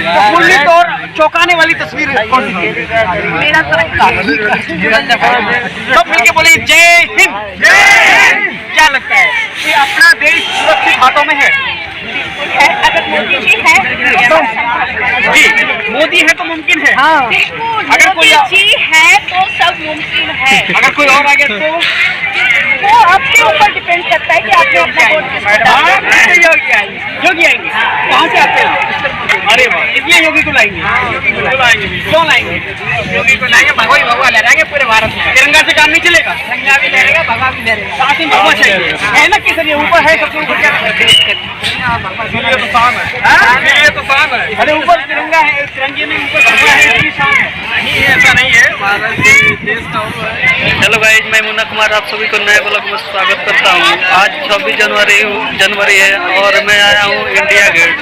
प्रफुल्लित और चौंकाने वाली तस्वीर कौन सी थी? मेरा सब मिलके बोलिए जय हिंद। क्या लगता है कि अपना देश सुरक्षित हाथों में है? अगर मोदी जी है जी, मोदी है तो मुमकिन है। हाँ। अगर कोई जी है तो सब मुमकिन है। अगर कोई और आ गया तो वो आपके ऊपर डिपेंड करता है कि आपने अपना वोट किसको डाला है। योगी आएंगे। कहाँ से आते हैं? अरे वाह, इसलिए योगी को लाएंगे। क्यों लाएंगे? योगी को लाएंगे, भगवा लहराएंगे पूरे भारत में। तिरंगा से काम नहीं चलेगा। तिरंगा भी लहरेगा, भगवा भी लहरेगा। साथ ही भगवा चाहिए है ना? किस लिए ऊपर है, सबसे ऊपर क्या है? तो शान है। अरे ऊपर तिरंगा है, तिरंगे में ऊपर भगवा है, इसकी शान है। नहीं, ऐसा नहीं है। देश का हेलो गाइस, मैं मुन्ना कुमार आप सभी को नए ब्लॉग में स्वागत करता हूँ। आज 26 जनवरी है और मैं आया हूँ इंडिया गेट।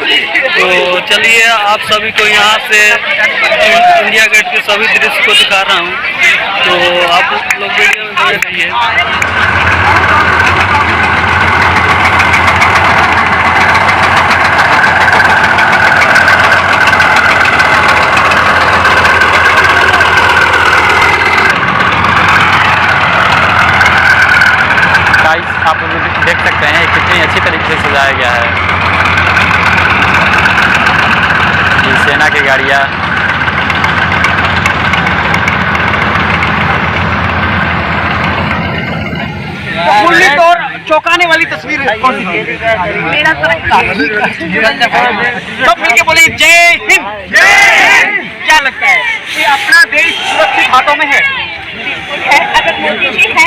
तो चलिए आप सभी को यहाँ से इंडिया गेट के सभी दृश्य को दिखा रहा हूँ, तो आप लोग वीडियो में बने रहिए। आप लोग देख सकते हैं कितनी अच्छी तरीके से सजाया गया है। ये सेना की गाड़ियाँ, प्रफुल्लित और चौंकाने वाली तस्वीर कौन सी थी? मेरा सब मिलके बोलिए जय हिंद। क्या लगता है कि अपना देश सुरक्षित हाथों में है? अगर मोदी जी है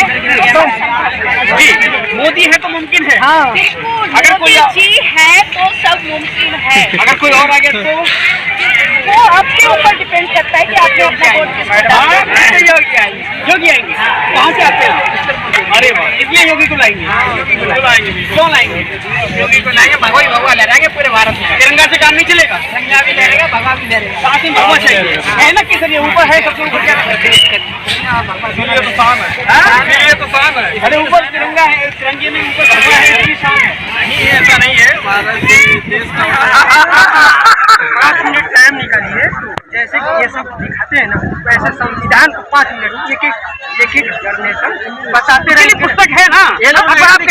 जी, मोदी है तो मुमकिन है। हाँ। अगर कोई जी है तो सब मुमकिन है। अगर कोई और आ गया तो वो आपके ऊपर डिपेंड करता है कि आपने अपना वोट किसको डाला है। योगी आएंगे। कहाँ से आते हैं? अरे वाह, इसलिए योगी को लाएंगे। क्यों लाएंगे? योगी को लाएंगे, भगवा लहराएंगे पूरे भारत में। तिरंगा से काम नहीं चलेगा। तिरंगा भी लहरेगा, भगवा भी लहरेगा। साथ ही भगवा चाहिए है ना? किस लिए ऊपर है, सबसे ऊपर क्या है? तो शान है। अरे ऊपर तिरंगा है, तिरंगे में ऊपर भगवा है, इसकी शान है। नहीं, ऐसा नहीं है। देश का 5 मिनट टाइम निकालिए। जैसे कि ये सब दिखाते हैं ना, वैसे संविधान को 5 मिनट एक एक बताते रहे। पुस्तक है ना, ये लोग चाहते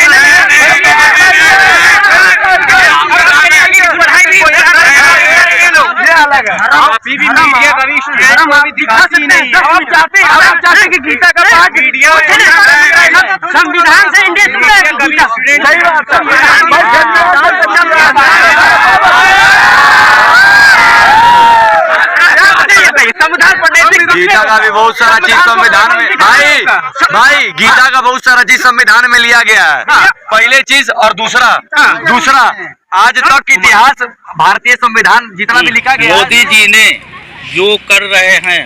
कि गीता का पाठ संविधान से इंडिया सही बात गीता का भी बहुत सारा चीज संविधान में भाई गीता का बहुत सारा चीज संविधान में लिया गया है। पहले चीज और दूसरा आज तक इतिहास भारतीय संविधान जितना भी लिखा गया, मोदी जी ने जो कर रहे हैं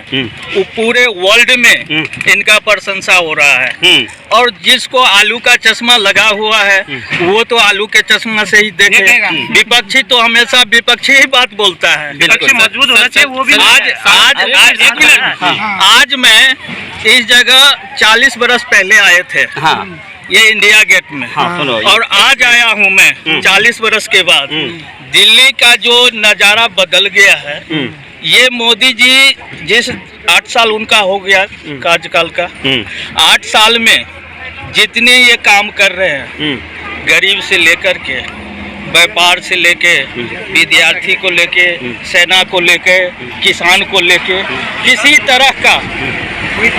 वो पूरे वर्ल्ड में इनका प्रशंसा हो रहा है। और जिसको आलू का चश्मा लगा हुआ है वो तो आलू के चश्मा से ही देखेगा। विपक्षी तो हमेशा विपक्षी ही बात बोलता है। मजबूत होना चाहिए वो भी। आज मैं इस जगह 40 बरस पहले आए थे। ये इंडिया गेट में। और आज आया हूँ मैं 40 बरस के बाद। दिल्ली का जो नज़ारा बदल गया है, ये मोदी जी जिस 8 साल उनका हो गया कार्यकाल का, 8 साल में जितने ये काम कर रहे हैं, गरीब से लेकर के, व्यापार से लेके, विद्यार्थी को लेके, सेना को लेके, किसान को लेके, किसी तरह का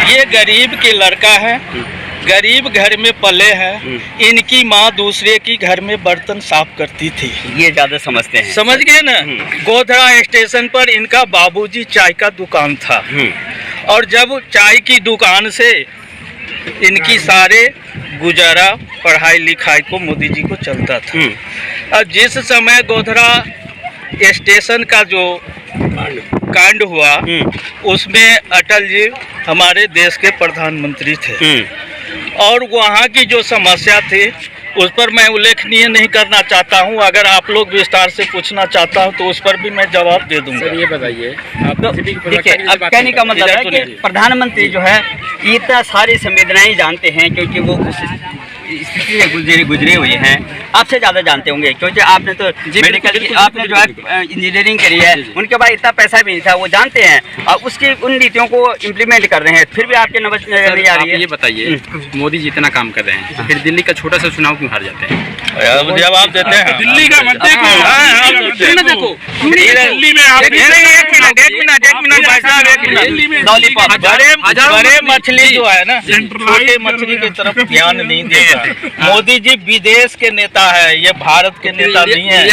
ये गरीब के लड़का है, गरीब घर में पले हैं। इनकी माँ दूसरे की घर में बर्तन साफ करती थी, ये ज्यादा समझते हैं। समझ गए ना? गोधरा स्टेशन पर इनका बाबूजी चाय का दुकान था और जब चाय की दुकान से इनकी सारे गुजारा पढ़ाई लिखाई को मोदी जी को चलता था। और जिस समय गोधरा स्टेशन का जो कांड हुआ उसमें अटल जी हमारे देश के प्रधानमंत्री थे और वहाँ की जो समस्या थी उस पर मैं उल्लेखनीय नहीं करना चाहता हूँ। अगर आप लोग विस्तार से पूछना चाहता हूँ तो उस पर भी मैं जवाब दे दूंगा। सर ये बताइए, आप देखिए, अब कहने का मतलब है कि प्रधानमंत्री जो है इतना सारी संवेदनाएं जानते हैं, क्योंकि वो स्थिति से गुजरे हुए हैं, आपसे ज़्यादा जानते होंगे, क्योंकि आपने तो मेडिकल की, आपने जो है इंजीनियरिंग करी है, उनके पास इतना पैसा भी नहीं था, वो जानते हैं और उसकी उन नीतियों को इम्प्लीमेंट कर रहे हैं, फिर भी आपके नजर नहीं आ रही है। ये बताइए, मोदी जी इतना काम कर रहे हैं, फिर दिल्ली का छोटा सा चुनाव क्यों हार जाते हैं? जवाब देते हैं। दिल्ली का मत देखो, देखो दिल्ली में आप बड़े मछली जो है ना, छोटे मछली की तरफ ध्यान नहीं देता। मोदी जी विदेश के नेता है, ये भारत के नेता नहीं है।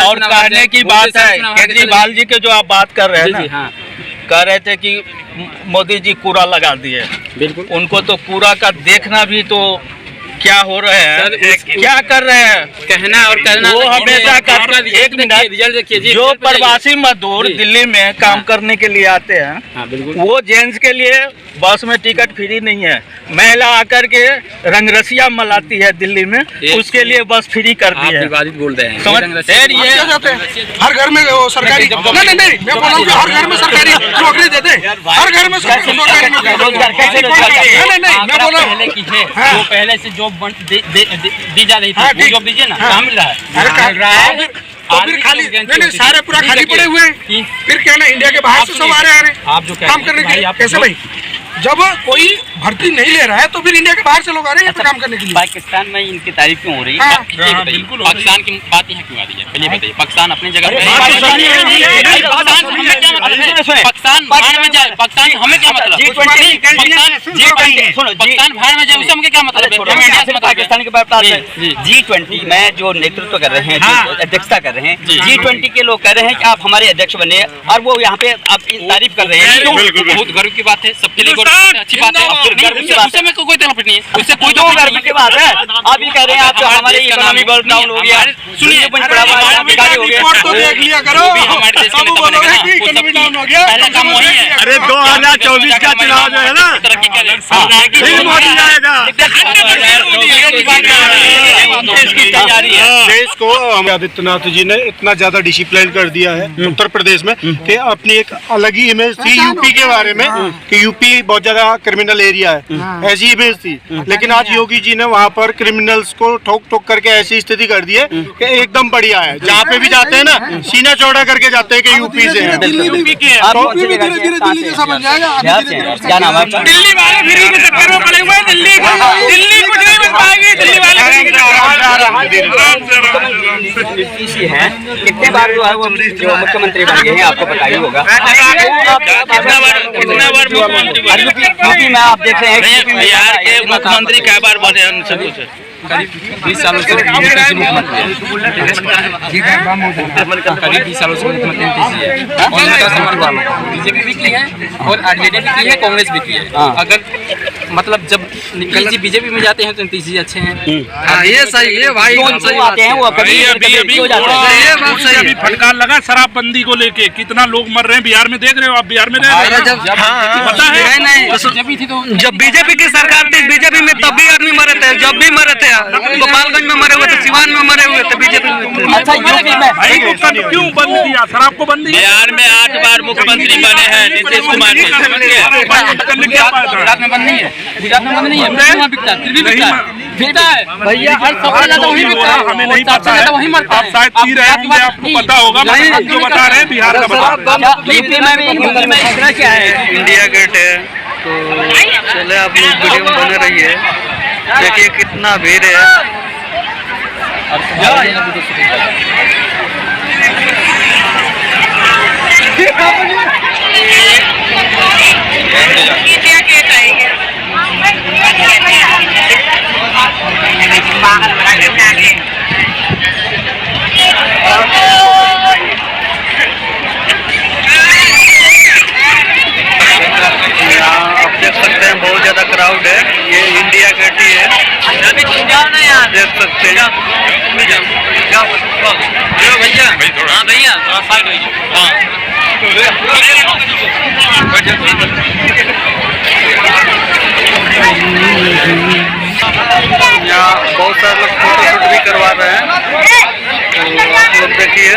और कहने की बात है, केजरीवाल जी के जो आप बात कर रहे हैं ना, कह रहे थे कि मोदी जी कूड़ा लगा दिए। बिल्कुल, उनको तो कूड़ा का देखना भी तो क्या हो रहे हैं, क्या कर रहे हैं, कहना और करना वो हमेशा एक मिनट, जो प्रवासी मजदूर दिल्ली में काम करने के लिए आते हैं, वो जेंट्स के लिए बस में टिकट फ्री नहीं है। महिला आकर के रंगरसिया मलाती है दिल्ली में, उसके लिए बस फ्री कर दी है। विवादित बोल रहे हैं, समझ ये हर घर में सरकारी, नहीं मैं बोल रहा हूँ कि हर घर में सरकारी नौकरी देते, हर घर में सरकारी नहीं मैं बोल रहा हूँ पहले से जॉब दी जा रही थी, वो जॉब दीजिए ना, कहाँ मिल रहा है? तो फिर खाली नहीं सारे पूरा खाली पड़े हुए हैं। फिर क्या ना, इंडिया के बाहर से सब आ रहे हैं आप जो काम करने के लिए। कैसे भाई, जब कोई भर्ती नहीं ले रहा है तो फिर इंडिया के बाहर से लोग आ रहे हैं काम करने के लिए। पाकिस्तान में इनकी तारीफ क्यों हो रही है? बिल्कुल, पाकिस्तान की बात यहाँ क्यों आ रही है? पहले बताइए, पाकिस्तान अपनी जगह पे, पाकिस्तान बाहर में जाए, पाकिस्तान हमें क्या मतलब? पाकिस्तान बाहर में जाए उससे हमें क्या मतलब? पाकिस्तान के पास G20 में जो नेतृत्व कर रहे हैं, जो अध्यक्षता कर रहे हैं, G20 के लोग कह रहे हैं कि आप हमारे अध्यक्ष बने, और वो यहाँ पे आप तारीफ कर रहे हैं। बहुत गर्व की बात है, सबके लिए अच्छी बात है। उससे में कोई तकलीफ नहीं है, उससे कोई तो गर्व की बात है। आप ही कह रहे हैं आप हमारे इकोनॉमी बहुत डाउन हो गया, सुनिए, रिपोर्ट तो देख लिया करो, हमारे देश सब बोलोगे कि इकोनॉमी डाउन हो गया। पहला काम वही है। अरे 2024 का चुनाव जो है ना, तरक्की करें, मोदी आएगा। इसकी तैयारी है। देश को आदित्यनाथ जी ने इतना ज्यादा डिसिप्लिन कर दिया है उत्तर प्रदेश में कि अपनी एक अलग ही इमेज थी यूपी के बारे में कि यूपी बहुत ज्यादा क्रिमिनल एरिया है, ऐसी इमेज थी। लेकिन आज योगी जी ने वहाँ पर क्रिमिनल्स को ठोक ठोक करके ऐसी स्थिति कर दी है कि एकदम बढ़िया है। जहाँ पे भी जाते हैं ना, सीना चौड़ा करके जाते हैं कि यूपी से है। यूपी के धीरे-धीरे दिल्ली जैसा बन जाएगा। क्या नाम है? दिल्ली वाले फ्री के चक्कर में पड़े हुए हैं। दिल्ली कुछ नहीं बन पाएगी। दिल्ली वाले है, कितने बार जो है वो जो मुख्यमंत्री बन गए हैं, आपको पता ही होगा। यूपी में आप देख रहे हैं, बिहार के मुख्यमंत्री कई बार बने हैं, करीब 20 सालों से मुख्यमंत्री है, करीब 20 सालों से मुख्यमंत्री बीजेपी भी की है और आरजेडी भी की है, कांग्रेस भी की है। अगर मतलब जब नीतीश जी बीजेपी में जाते हैं तो नीतीश जी अच्छे हैं। ये सही है भाई, सही आते हैं वो अभी फटकार लगा शराबबंदी को लेके, कितना लोग मर रहे हैं बिहार में, देख रहे हो आप, बिहार में रह रहे हैं, पता है जब भी थी तो जब बीजेपी की सरकार थी, बीजेपी में तब भी आदमी मरे थे, जब भी मरे थे, गोपालगंज में मरे हुए थे, सिवान में मरे हुए थे बीजेपी में। अच्छा, यूपी में भाई को क्यों बंद किया? शराब को बंद किया। बिहार में 8 बार मुख्यमंत्री बने हैं नीतीश कुमार जी। गुजरात में बंद नहीं है, गुजरात में बंद नहीं है, वहाँ बिकता है, फिर भी बिकता है भैया, हर सबसे ज्यादा वही बिकता है, हमें नहीं पता है, वही मरता है। आप शायद पी रहे हैं, आपको पता होगा, जो बता रहे हैं बिहार का बता। यूपी में भी इतना क्या है? इंडिया गेट है, तो चले आप लोग वीडियो में बने रहिए, देखिए कितना भीड़ है। आप देख सकते हैं बहुत ज्यादा क्राउड है, ये इंडिया गेट ही है, देख सकते हैं। भैया थोड़ा साइड होइए। यहाँ बहुत सारे लोग फोटो शूट भी करवा रहे हैं, तो आप लोग देखिए।